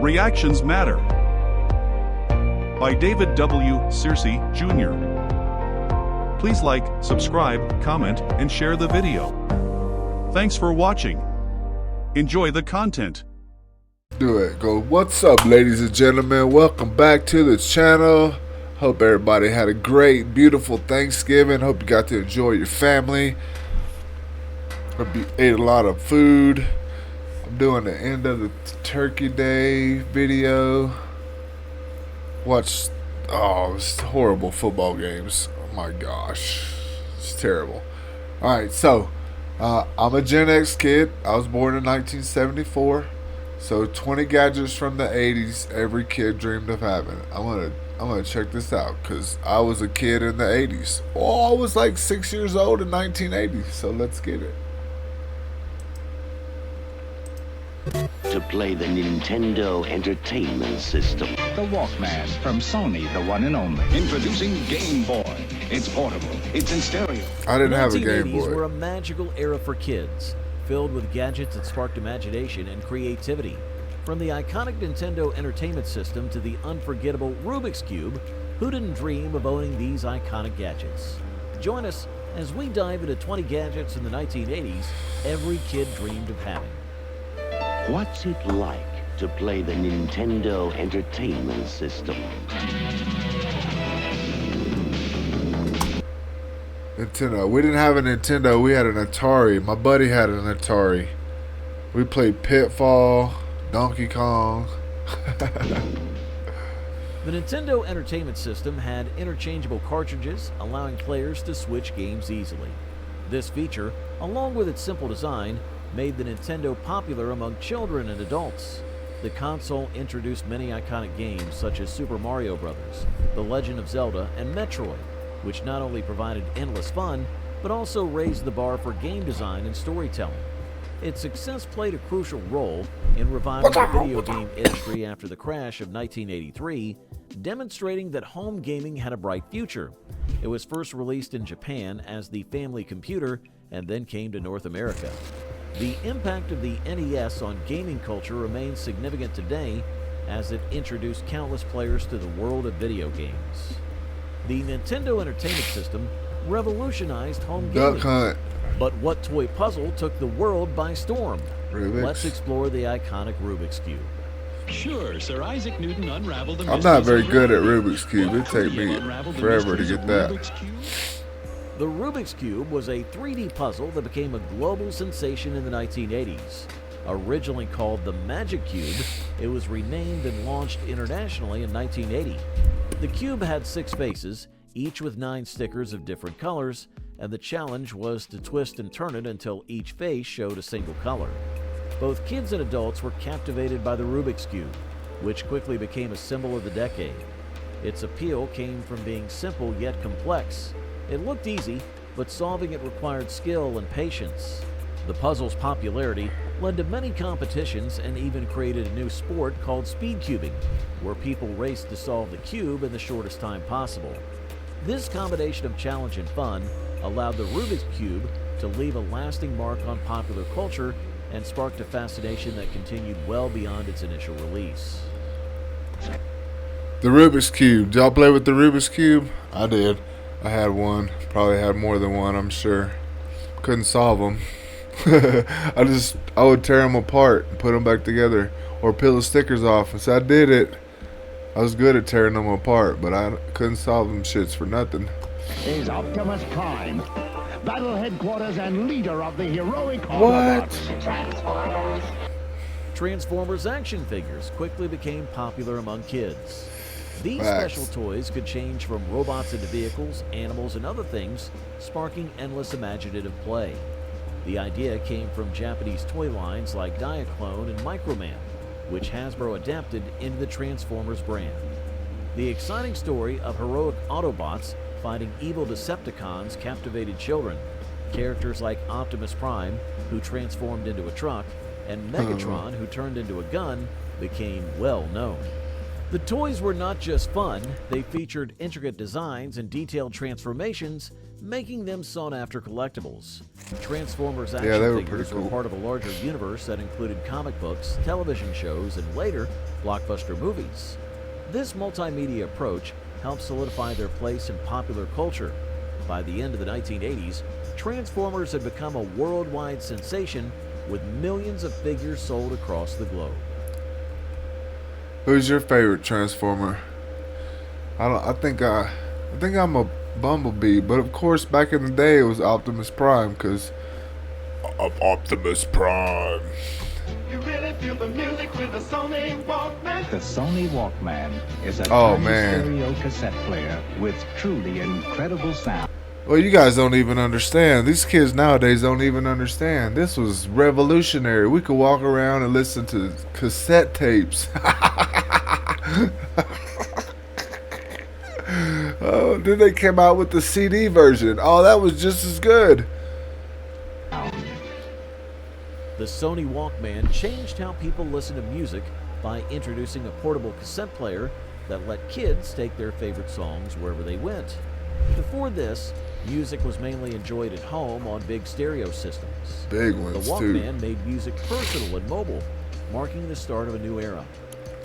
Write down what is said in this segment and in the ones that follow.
Reactions Matter by David W. Searcy, Jr. Please like, subscribe, comment, and share the video. Thanks for watching. Enjoy the content. Do it. Go. What's up, ladies and gentlemen? Welcome back to the channel. Hope everybody had a great, beautiful Thanksgiving. Hope you got to enjoy your family. Hope you ate a lot of food. I'm doing the end of the Turkey Day video. Watched it's horrible football games. Oh my gosh, it's terrible. All right, so I'm a Gen X kid. I was born in 1974. So 20 gadgets from the 80s every kid dreamed of having. I'm gonna check this out because I was a kid in the 80s. Oh, I was like 6 years old in 1980. So let's get it. To play the Nintendo Entertainment System. The Walkman from Sony, the one and only. Introducing Game Boy. It's portable. It's in stereo. I didn't have a Game The 1980s Boy. were a magical era for kids, filled with gadgets that sparked imagination and creativity. From the iconic Nintendo Entertainment System to the unforgettable Rubik's Cube, who didn't dream of owning these iconic gadgets? Join us as we dive into 20 gadgets in the 1980s every kid dreamed of having. What's it like to play the Nintendo Entertainment System? Nintendo. We didn't have a Nintendo. We had an Atari. My buddy had an Atari. We played Pitfall, Donkey Kong. The Nintendo Entertainment System had interchangeable cartridges, allowing players to switch games easily. This feature, along with its simple design, made the Nintendo popular among children and adults. The console introduced many iconic games such as Super Mario Bros., The Legend of Zelda, and Metroid, which not only provided endless fun, but also raised the bar for game design and storytelling. Its success played a crucial role in reviving the video game industry after the crash of 1983, demonstrating that home gaming had a bright future. It was first released in Japan as the family computer and then came to North America. The impact of the NES on gaming culture remains significant today as it introduced countless players to the world of video games. The Nintendo Entertainment System revolutionized home gaming. Duck Hunt. But what toy puzzle took the world by storm? Rubik's. Let's explore the iconic Rubik's Cube. Sure, Sir Isaac Newton unraveled the I'm not very good at Rubik's Cube. It'd take me forever to get that. The Rubik's Cube was a 3D puzzle that became a global sensation in the 1980s. Originally called the Magic Cube, it was renamed and launched internationally in 1980. The cube had 6 faces, each with 9 stickers of different colors, and the challenge was to twist and turn it until each face showed a single color. Both kids and adults were captivated by the Rubik's Cube, which quickly became a symbol of the decade. Its appeal came from being simple yet complex. It looked easy, but solving it required skill and patience. The puzzle's popularity led to many competitions and even created a new sport called speed cubing, where people raced to solve the cube in the shortest time possible. This combination of challenge and fun allowed the Rubik's Cube to leave a lasting mark on popular culture and sparked a fascination that continued well beyond its initial release. The Rubik's Cube. Did y'all play with the Rubik's Cube? I did. I had one. Probably had more than one, I'm sure. Couldn't solve them. I would tear them apart and put them back together or peel the stickers off. And so I did it. I was good at tearing them apart, but I couldn't solve them shits for nothing. Is Optimus Prime, battle headquarters and leader of the heroic What? Autobots. Transformers action figures quickly became popular among kids. These Facts. special toys could change from robots into vehicles, animals, and other things, sparking endless imaginative play. The idea came from Japanese toy lines like Diaclone and Microman, which Hasbro adapted into the Transformers brand. The exciting story of heroic Autobots fighting evil Decepticons captivated children. Characters like Optimus Prime, who transformed into a truck, and Megatron, who turned into a gun, became well known. The toys were not just fun, they featured intricate designs and detailed transformations making them sought-after collectibles. Transformers action Yeah, they were figures pretty were cool. part of a larger universe that included comic books, television shows, and later, blockbuster movies. This multimedia approach helped solidify their place in popular culture. By the end of the 1980s, Transformers had become a worldwide sensation with millions of figures sold across the globe. Who's your favorite Transformer? I think I'm a Bumblebee, but of course back in the day it was Optimus Prime because of Optimus Prime. You really feel the music with the Sony Walkman? The Sony Walkman is a Oh, tiny man. stereo cassette player with truly incredible sound. Well, you guys don't even understand. These kids nowadays don't even understand. This was revolutionary. We could walk around and listen to cassette tapes. Oh, then they came out with the CD version. Oh, that was just as good. The Sony Walkman changed how people listen to music by introducing a portable cassette player that let kids take their favorite songs wherever they went. Before this, music was mainly enjoyed at home on big stereo systems. Big The ones, too. Walkman made music personal and mobile, marking the start of a new era.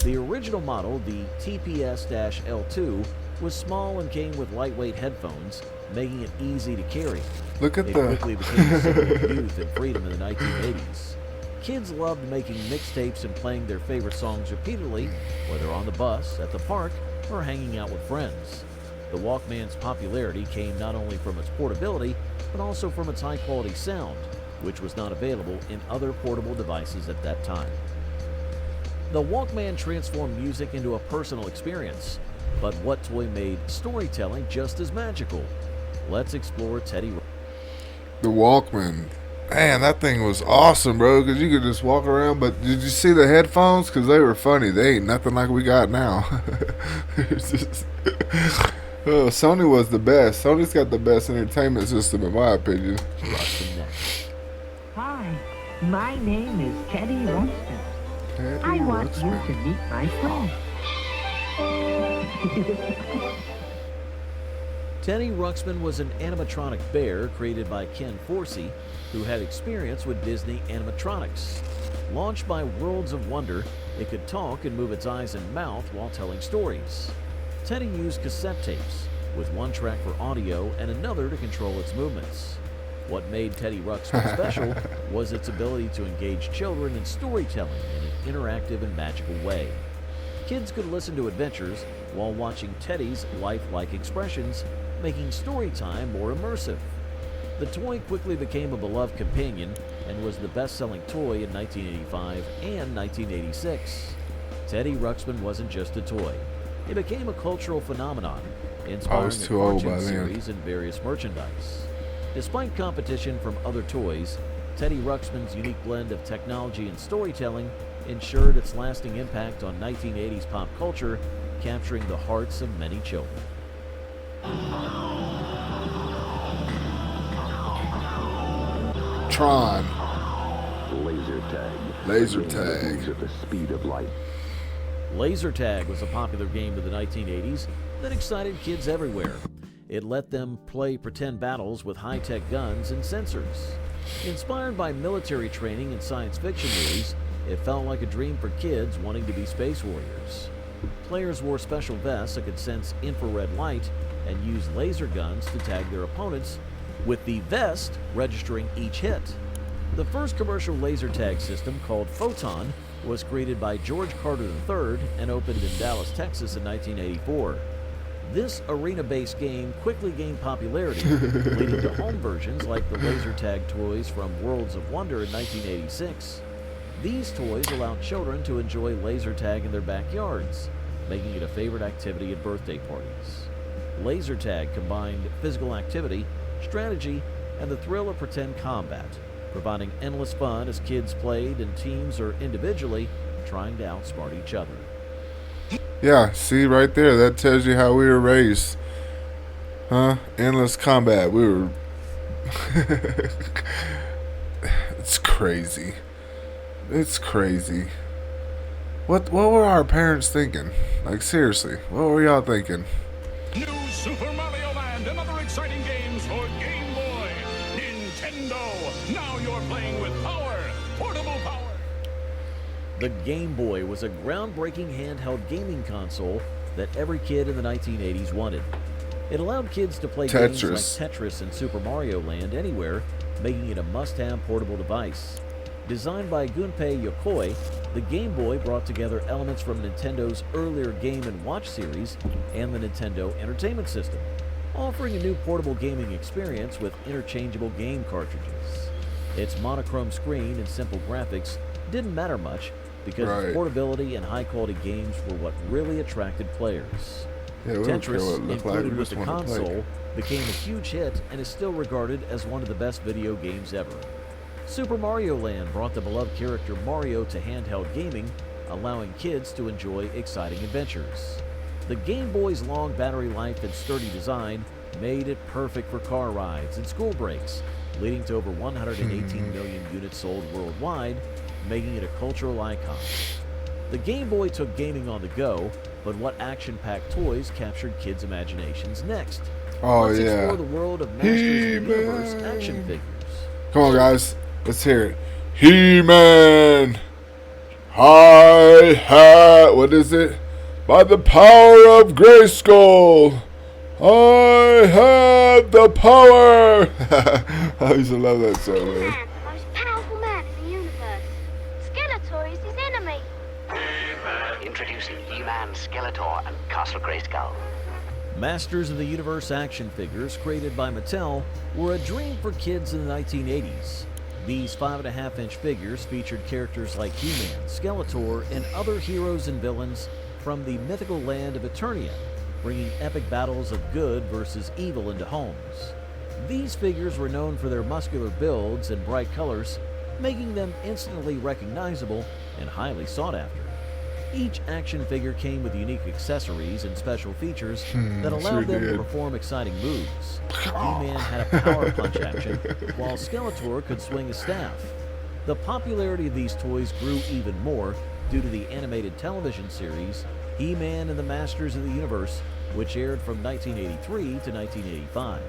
The original model, the TPS-L2, was small and came with lightweight headphones, making it easy to carry. Look at It the... quickly became a symbol of youth and freedom in the 1980s. Kids loved making mixtapes and playing their favorite songs repeatedly, whether on the bus, at the park, or hanging out with friends. The Walkman's popularity came not only from its portability, but also from its high-quality sound, which was not available in other portable devices at that time. The Walkman transformed music into a personal experience, but what toy made storytelling just as magical? Let's explore Teddy. The Walkman. Man, that thing was awesome, bro, because you could just walk around. But did you see the headphones? Because they were funny. They ain't nothing like we got now. It's just... Oh, Sony was the best. Sony's got the best entertainment system, in my opinion. Ruxpin next. Hi, my name is Teddy Ruxpin. Teddy I want you Ruxpin. to meet my friend. Teddy Ruxpin was an animatronic bear created by Ken Forsey, who had experience with Disney animatronics. Launched by Worlds of Wonder, it could talk and move its eyes and mouth while telling stories. Teddy used cassette tapes, with one track for audio and another to control its movements. What made Teddy Ruxpin special was its ability to engage children in storytelling in an interactive and magical way. Kids could listen to adventures while watching Teddy's lifelike expressions, making story time more immersive. The toy quickly became a beloved companion and was the best-selling toy in 1985 and 1986. Teddy Ruxpin wasn't just a toy. It became a cultural phenomenon, inspiring a too old cartoon by then. series and various merchandise. Despite competition from other toys, Teddy Ruxpin's unique blend of technology and storytelling ensured its lasting impact on 1980s pop culture, capturing the hearts of many children. Tron. Laser tag. Laser A game that tag. moves at the speed of light. Laser tag was a popular game of the 1980s that excited kids everywhere. It let them play pretend battles with high-tech guns and sensors. Inspired by military training and science fiction movies, it felt like a dream for kids wanting to be space warriors. Players wore special vests that could sense infrared light and use laser guns to tag their opponents, with the vest registering each hit. The first commercial laser tag system, called Photon, was created by George Carter III and opened in Dallas, Texas in 1984. This arena-based game quickly gained popularity, leading to home versions like the laser tag toys from Worlds of Wonder in 1986. These toys allowed children to enjoy laser tag in their backyards, making it a favorite activity at birthday parties. Laser tag combined physical activity, strategy, and the thrill of pretend combat, providing endless fun as kids played in teams or individually, trying to outsmart each other. Yeah, see right there, that tells you how we were raised. Huh? Endless combat. We were... It's crazy. It's crazy. What were our parents thinking? Like, seriously, what were y'all thinking? New Super Mario Land and other exciting games for Nintendo. Now you're playing with power. Portable power. The Game Boy was a groundbreaking handheld gaming console that every kid in the 1980s wanted. It allowed kids to play games like Tetris and Super Mario Land anywhere, making it a must-have portable device. Designed by Gunpei Yokoi, the Game Boy brought together elements from Nintendo's earlier Game & Watch series and the Nintendo Entertainment System, offering a new portable gaming experience with interchangeable game cartridges. Its monochrome screen and simple graphics didn't matter much because its portability and high-quality games were what really attracted players. Tetris, included with the console, became a huge hit and is still regarded as one of the best video games ever. Super Mario Land brought the beloved character Mario to handheld gaming, allowing kids to enjoy exciting adventures. The Game Boy's long battery life and sturdy design made it perfect for car rides and school breaks, leading to over 118 million units sold worldwide, making it a cultural icon. The Game Boy took gaming on the go, but what action-packed toys captured kids' imaginations next? Let's explore the world of Masters of the Universe action figures. Come on, guys. Let's hear it. He-Man! What is it? By the power of Grayskull, I have the power! I used to love that song, man. The most powerful man in the universe. Skeletor is his enemy. Introducing He-Man, Skeletor, and Castle Grayskull. Masters of the Universe action figures created by Mattel were a dream for kids in the 1980s. These 5.5-inch figures featured characters like He-Man, Skeletor, and other heroes and villains from the mythical land of Eternia, bringing epic battles of good versus evil into homes. These figures were known for their muscular builds and bright colors, making them instantly recognizable and highly sought after. Each action figure came with unique accessories and special features that allowed them to perform exciting moves. He-Man had a power punch action, while Skeletor could swing a staff. The popularity of these toys grew even more due to the animated television series He-Man and the Masters of the Universe, which aired from 1983 to 1985.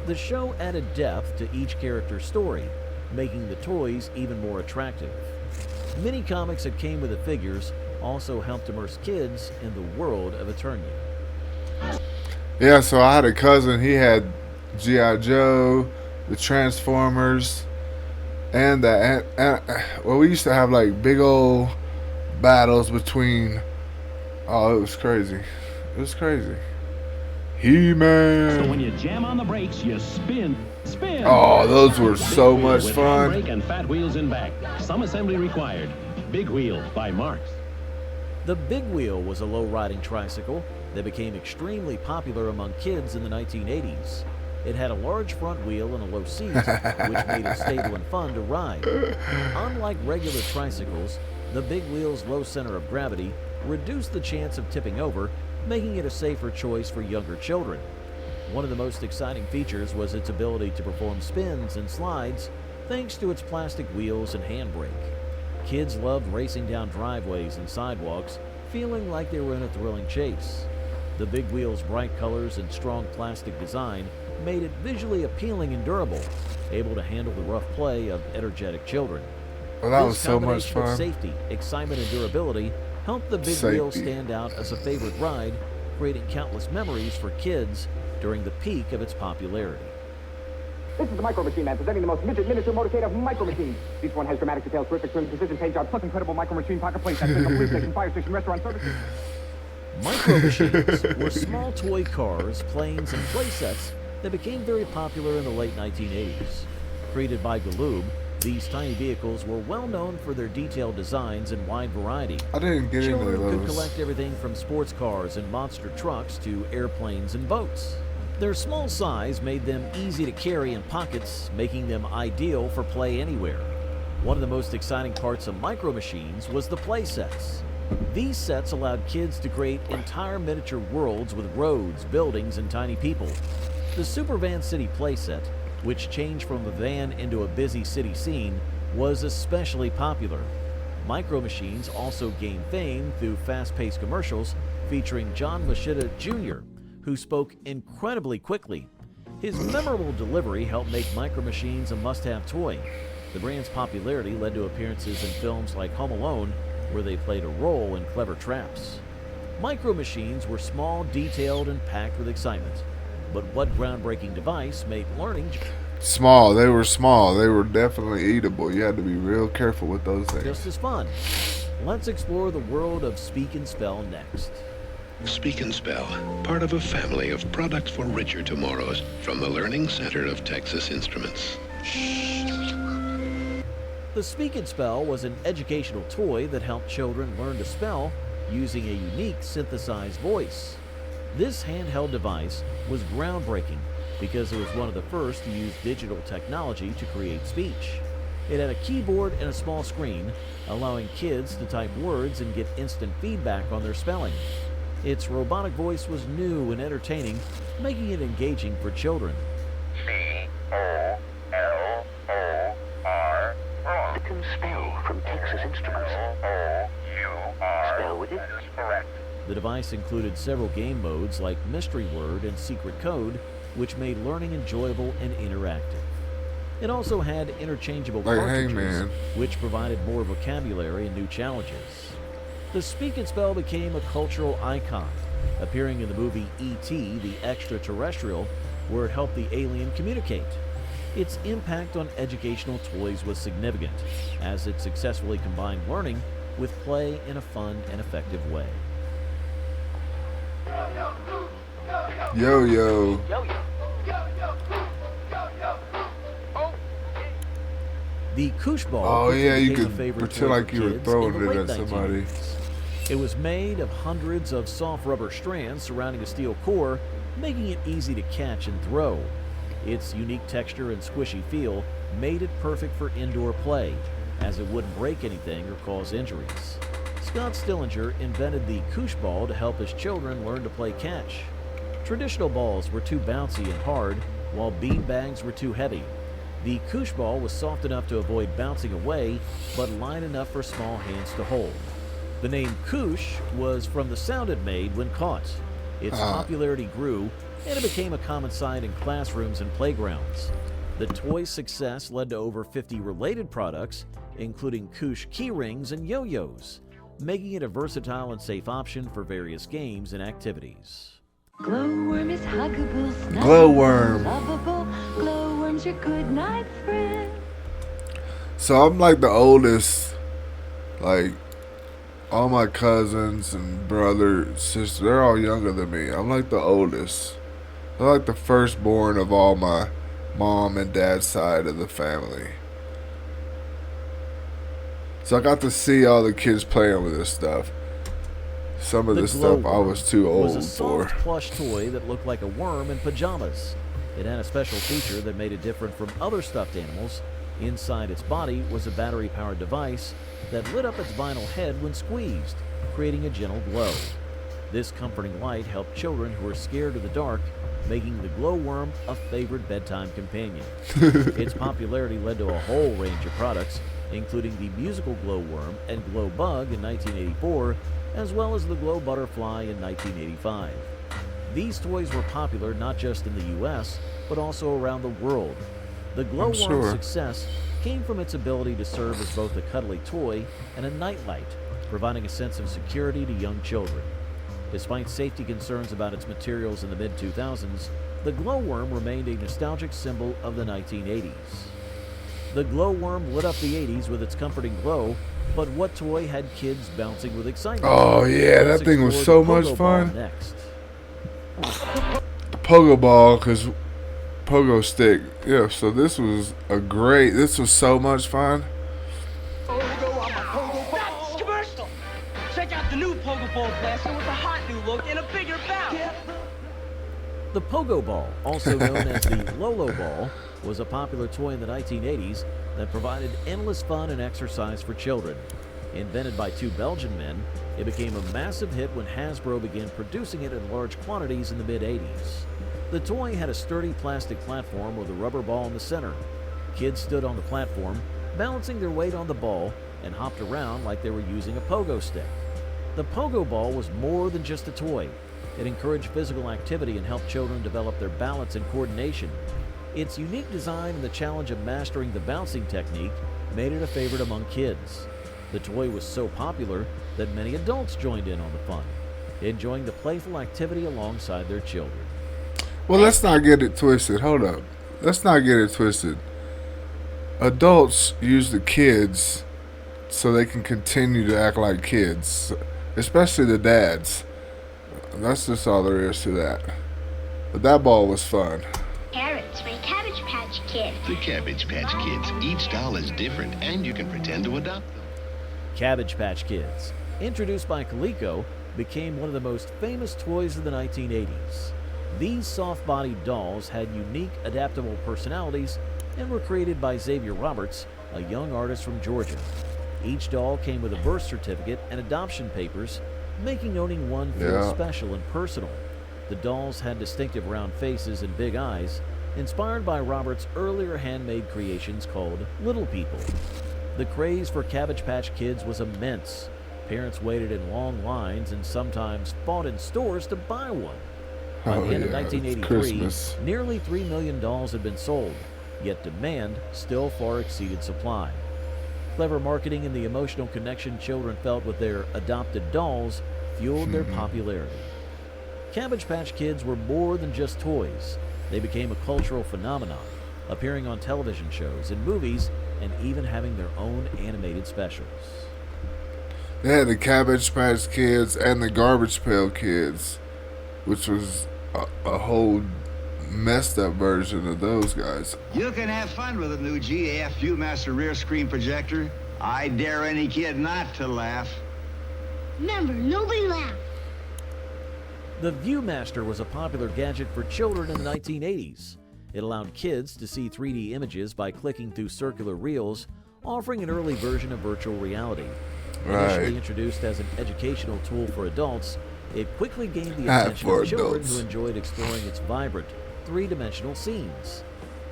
The show added depth to each character's story, making the toys even more attractive. Mini comics that came with the figures also helped immerse kids in the world of Eternia. Yeah, so I had a cousin, he had G.I. Joe, the Transformers, and we used to have like big old battles between, it was crazy. It was crazy. He-Man. So when you jam on the brakes, you spin. Oh, those were so much fun. Brake and fat wheels in back. Some assembly required. Big Wheel by Marks. The Big Wheel was a low-riding tricycle that became extremely popular among kids in the 1980s. It had a large front wheel and a low seat, which made it stable and fun to ride. Unlike regular tricycles, the Big Wheel's low center of gravity reduced the chance of tipping over, making it a safer choice for younger children. One of the most exciting features was its ability to perform spins and slides thanks to its plastic wheels and handbrake. Kids loved racing down driveways and sidewalks, feeling like they were in a thrilling chase. The Big Wheel's bright colors and strong plastic design made it visually appealing and durable, able to handle the rough play of energetic children. Well, that was so much This fun. combination of safety, excitement, and durability helped the Big Wheel stand out as a favorite ride, creating countless memories for kids during the peak of its popularity. This is the Micro Machine Man, presenting the most miniature motorcade of micro machines. Each one has dramatic details, terrific trim, precision paint job, plus incredible micro machine pocket plates, access to police station, fire station, restaurant services. Micro machines were small toy cars, planes, and playsets that became very popular in the late 1980s. Created by Galoob, these tiny vehicles were well known for their detailed designs and wide variety. I didn't get into Children could those. collect everything from sports cars and monster trucks to airplanes and boats. Their small size made them easy to carry in pockets, making them ideal for play anywhere. One of the most exciting parts of Micro Machines was the play sets. These sets allowed kids to create entire miniature worlds with roads, buildings, and tiny people. The Super Van City playset, which changed from a van into a busy city scene, was especially popular. Micro Machines also gained fame through fast-paced commercials featuring John Machida Jr., who spoke incredibly quickly. His memorable delivery helped make Micro Machines a must-have toy. The brand's popularity led to appearances in films like Home Alone, where they played a role in clever traps. Micro Machines were small, detailed, and packed with excitement. But what groundbreaking device made learning small? They were small. They were definitely eatable. You had to be real careful with those things. just as fun? Let's explore the world of Speak and Spell next. Speak and Spell, part of a family of products for richer tomorrows from the Learning Center of Texas Instruments. The Speak and Spell was an educational toy that helped children learn to spell using a unique synthesized voice. This handheld device was groundbreaking because it was one of the first to use digital technology to create speech. It had a keyboard and a small screen, allowing kids to type words and get instant feedback on their spelling. Its robotic voice was new and entertaining, making it engaging for children. C-O-L-O-R. You can spell from Texas Instruments. Spell with it. Correct. The device included several game modes like Mystery Word and Secret Code, which made learning enjoyable and interactive. It also had interchangeable cartridges, which provided more vocabulary and new challenges. The Speak and Spell became a cultural icon, appearing in the movie E.T. the Extraterrestrial, where it helped the alien communicate. Its impact on educational toys was significant, as it successfully combined learning with play in a fun and effective way. Yo-yo. The koosh ball. Oh yeah, you could pretend pretend like you were throwing it at somebody. It was made of hundreds of soft rubber strands surrounding a steel core, making it easy to catch and throw. Its unique texture and squishy feel made it perfect for indoor play, as it wouldn't break anything or cause injuries. Scott Stillinger invented the koosh ball to help his children learn to play catch. Traditional balls were too bouncy and hard, while bean bags were too heavy. The koosh ball was soft enough to avoid bouncing away, but light enough for small hands to hold. The name koosh was from the sound it made when caught. Its popularity grew, and it became a common sight in classrooms and playgrounds. The toy's success led to over 50 related products, including koosh key rings and yo-yos, making it a versatile and safe option for various games and activities. Glowworm is huggable, snuggable, Glowworm. lovable. Glowworm's your good night friend. So I'm like the oldest, like all my cousins and brother, sister, they're all younger than me. I'm like the oldest. I'm like the firstborn of all my mom and dad's side of the family. So I got to see all the kids playing with this stuff. Some of this stuff I was too old for. It was a soft for. plush toy that looked like a worm in pajamas. It had a special feature that made it different from other stuffed animals. Inside its body was a battery-powered device that lit up its vinyl head when squeezed, creating a gentle glow. This comforting light helped children who were scared of the dark, making the glowworm a favorite bedtime companion. Its popularity led to a whole range of products, including the musical glowworm and glow bug in 1984, as well as the glow butterfly in 1985. These toys were popular not just in the U.S., but also around the world. The glowworm's success came from its ability to serve as both a cuddly toy and a nightlight, providing a sense of security to young children. Despite safety concerns about its materials in the mid-2000s, the glowworm remained a nostalgic symbol of the 1980s. The glowworm lit up the 80s with its comforting glow, but what toy had kids bouncing with excitement? Oh yeah, that thing was so much fun. Next. The pogo ball, because pogo stick. Yeah, so this was so much fun. That's commercial! Check out the new Pogo Ball Blaster with a hot new look and a bigger bounce! The pogo ball, also known as the Lolo ball, was a popular toy in the 1980s that provided endless fun and exercise for children. Invented by two Belgian men, it became a massive hit when Hasbro began producing it in large quantities in the mid-80s. The toy had a sturdy plastic platform with a rubber ball in the center. Kids stood on the platform, balancing their weight on the ball, and hopped around like they were using a pogo stick. The pogo ball was more than just a toy. It encouraged physical activity and helped children develop their balance and coordination. Its unique design and the challenge of mastering the bouncing technique made it a favorite among kids. The toy was so popular that many adults joined in on the fun, enjoying the playful activity alongside their children. Well, let's not get it twisted. Hold up. Let's not get it twisted. Adults use the kids so they can continue to act like kids, especially the dads. That's just all there is to that. But that ball was fun. Carrots for Cabbage Patch Kids. The Cabbage Patch Kids. Each doll is different, and you can pretend to adopt them. Cabbage Patch Kids, introduced by Coleco, became one of the most famous toys of the 1980s. These soft-bodied dolls had unique, adaptable personalities and were created by Xavier Roberts, a young artist from Georgia. Each doll came with a birth certificate and adoption papers, making owning one feel special and personal. The dolls had distinctive round faces and big eyes, inspired by Roberts' earlier handmade creations called Little People. The craze for Cabbage Patch Kids was immense. Parents waited in long lines and sometimes fought in stores to buy one. By the end of 1983, nearly 3 million dolls had been sold, yet demand still far exceeded supply. Clever marketing and the emotional connection children felt with their adopted dolls fueled their popularity. Cabbage Patch Kids were more than just toys. They became a cultural phenomenon, appearing on television shows and movies, and even having their own animated specials. They had the Cabbage Patch Kids and the Garbage Pail Kids, which was a whole messed up version of those guys. You can have fun with a new GAF Viewmaster rear screen projector. I dare any kid not to laugh. Remember, nobody laughed. The Viewmaster was a popular gadget for children in the 1980s. It allowed kids to see 3D images by clicking through circular reels, offering an early version of virtual reality. Initially introduced as an educational tool for adults, it quickly gained the attention of children who enjoyed exploring its vibrant, three-dimensional scenes.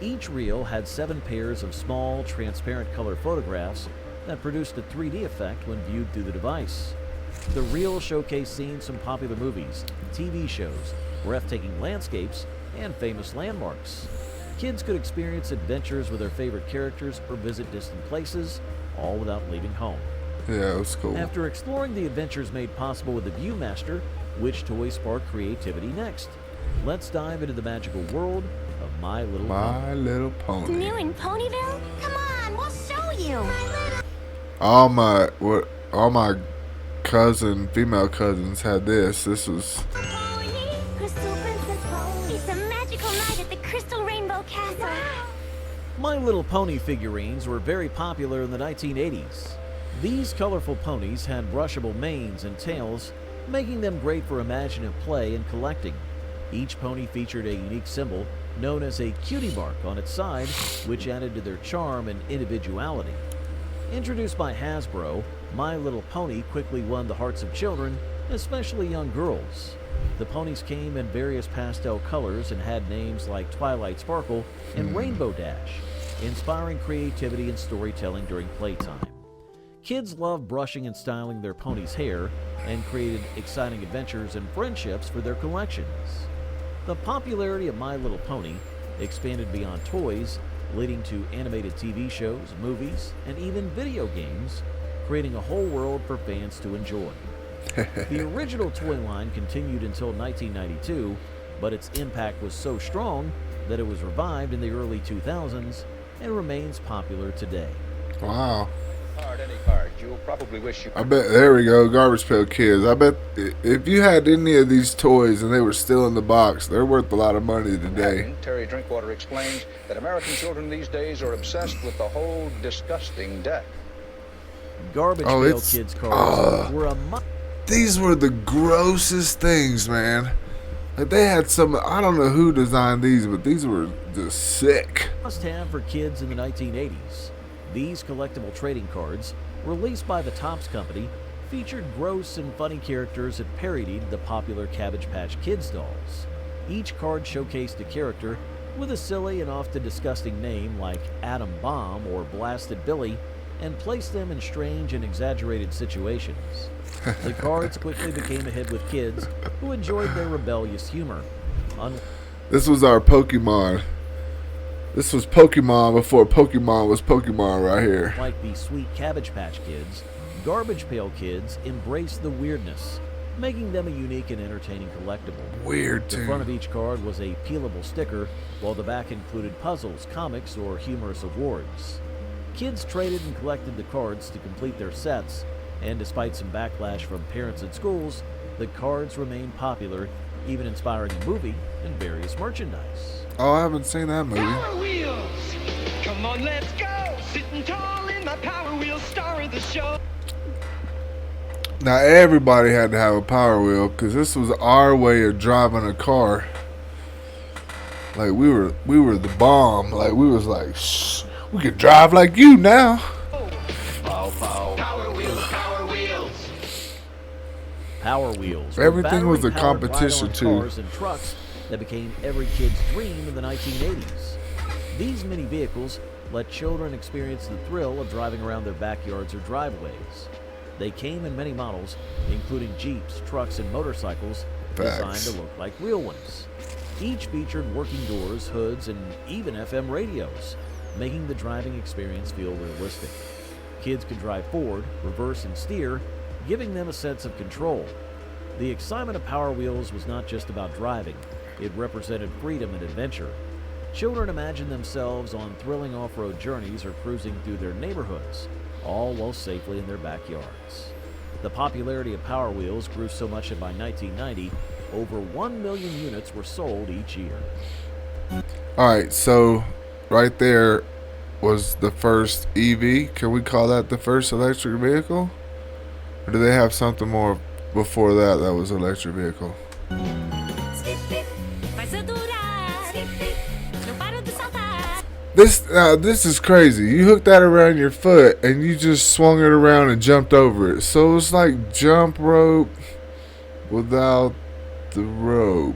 Each reel had 7 pairs of small, transparent color photographs that produced a 3D effect when viewed through the device. The reel showcased scenes from popular movies, TV shows, breathtaking landscapes, and famous landmarks. Kids could experience adventures with their favorite characters or visit distant places, all without leaving home. Yeah, it was cool. After exploring the adventures made possible with the Viewmaster, which toy sparked creativity next? Let's dive into the magical world of My Little Pony. My Little Pony. New in Ponyville? Come on, we'll show you. All my female cousins had this. This was Crystal Princess Pony. It's a magical night at the Crystal Rainbow Castle. Wow. My Little Pony figurines were very popular in the 1980s. These colorful ponies had brushable manes and tails, making them great for imaginative play and collecting. Each pony featured a unique symbol known as a cutie mark on its side, which added to their charm and individuality. Introduced by Hasbro, My Little Pony quickly won the hearts of children, especially young girls. The ponies came in various pastel colors and had names like Twilight Sparkle and Rainbow Dash, inspiring creativity and storytelling during playtime. Kids loved brushing and styling their ponies' hair and created exciting adventures and friendships for their collections. The popularity of My Little Pony expanded beyond toys, leading to animated TV shows, movies, and even video games, creating a whole world for fans to enjoy. The original toy line continued until 1992, but its impact was so strong that it was revived in the early 2000s and remains popular today. Wow. Any card. You'll probably wish you. I bet, there we go, Garbage Pail Kids. I bet if you had any of these toys and they were still in the box, they're worth a lot of money today. Terry Drinkwater explains that American children these days are obsessed with the whole disgusting deck. Garbage Pail Kids cards were a these were the grossest things, man. Like they had some, I don't know who designed these, but these were just sick. Must-have for kids in the 1980s. These collectible trading cards, released by the Topps Company, featured gross and funny characters that parodied the popular Cabbage Patch Kids dolls. Each card showcased a character with a silly and often disgusting name like Atom Bomb or Blasted Billy, and placed them in strange and exaggerated situations. The cards quickly became a hit with kids who enjoyed their rebellious humor. This was our Pokemon. This was Pokemon before Pokemon was Pokemon right here. Like the sweet Cabbage Patch Kids, Garbage Pail Kids embraced the weirdness, making them a unique and entertaining collectible. Weird, too. The front of each card was a peelable sticker, while the back included puzzles, comics, or humorous awards. Kids traded and collected the cards to complete their sets, and despite some backlash from parents and schools, the cards remained popular, even inspiring a movie and various merchandise. Oh, I haven't seen that movie. Power Wheels! Come on, let's go! Sitting tall in my Power Wheels, star of the show. Now everybody had to have a Power Wheel because this was our way of driving a car. Like we were the bomb. Like we was like, shh, we could drive like you now. Power Wheels, Power Wheels. Power Wheels. Everything was a battery-powered competition, ride-on too. Cars and trucks that became every kid's dream in the 1980s. These mini vehicles let children experience the thrill of driving around their backyards or driveways. They came in many models, including Jeeps, trucks, and motorcycles designed to look like real ones. Each featured working doors, hoods, and even FM radios, making the driving experience feel realistic. Kids could drive forward, reverse, and steer, giving them a sense of control. The excitement of Power Wheels was not just about driving, it represented freedom and adventure. Children imagined themselves on thrilling off-road journeys or cruising through their neighborhoods, all while safely in their backyards. The popularity of Power Wheels grew so much that by 1990, over 1 million units were sold each year. Alright, so right there was the first EV. Can we call that the first electric vehicle? Or do they have something more before that was electric vehicle? This is crazy. You hooked that around your foot and you just swung it around and jumped over it. So it's like jump rope without the rope.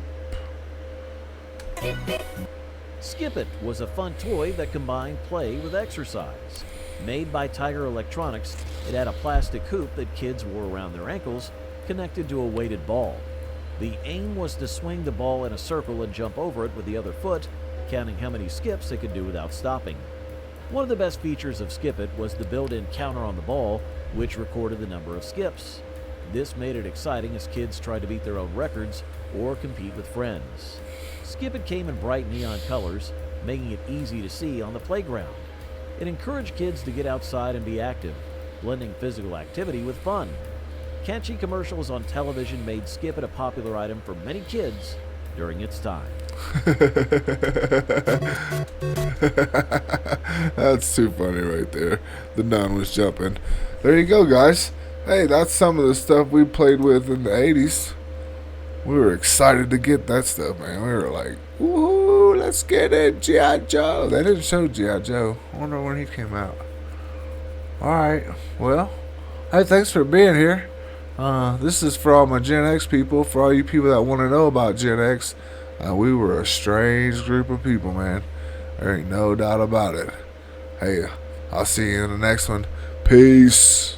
Skip It was a fun toy that combined play with exercise. Made by Tiger Electronics, it had a plastic hoop that kids wore around their ankles, connected to a weighted ball. The aim was to swing the ball in a circle and jump over it with the other foot, counting how many skips they could do without stopping. One of the best features of Skip It was the built-in counter on the ball, which recorded the number of skips. This made it exciting as kids tried to beat their own records or compete with friends. Skip It came in bright neon colors, making it easy to see on the playground. It encouraged kids to get outside and be active, blending physical activity with fun. Catchy commercials on television made Skip It a popular item for many kids during its time. That's too funny right there. The nun was jumping. There you go, guys. Hey, that's some of the stuff we played with in the 80s. We were excited to get that stuff, man. We were like, woohoo, let's get it, G.I. Joe. They didn't show G.I. Joe. I wonder when he came out. Alright, well, hey, thanks for being here. This is for all my Gen X people, for all you people that want to know about Gen X. We were a strange group of people, man. There ain't no doubt about it. Hey, I'll see you in the next one. Peace.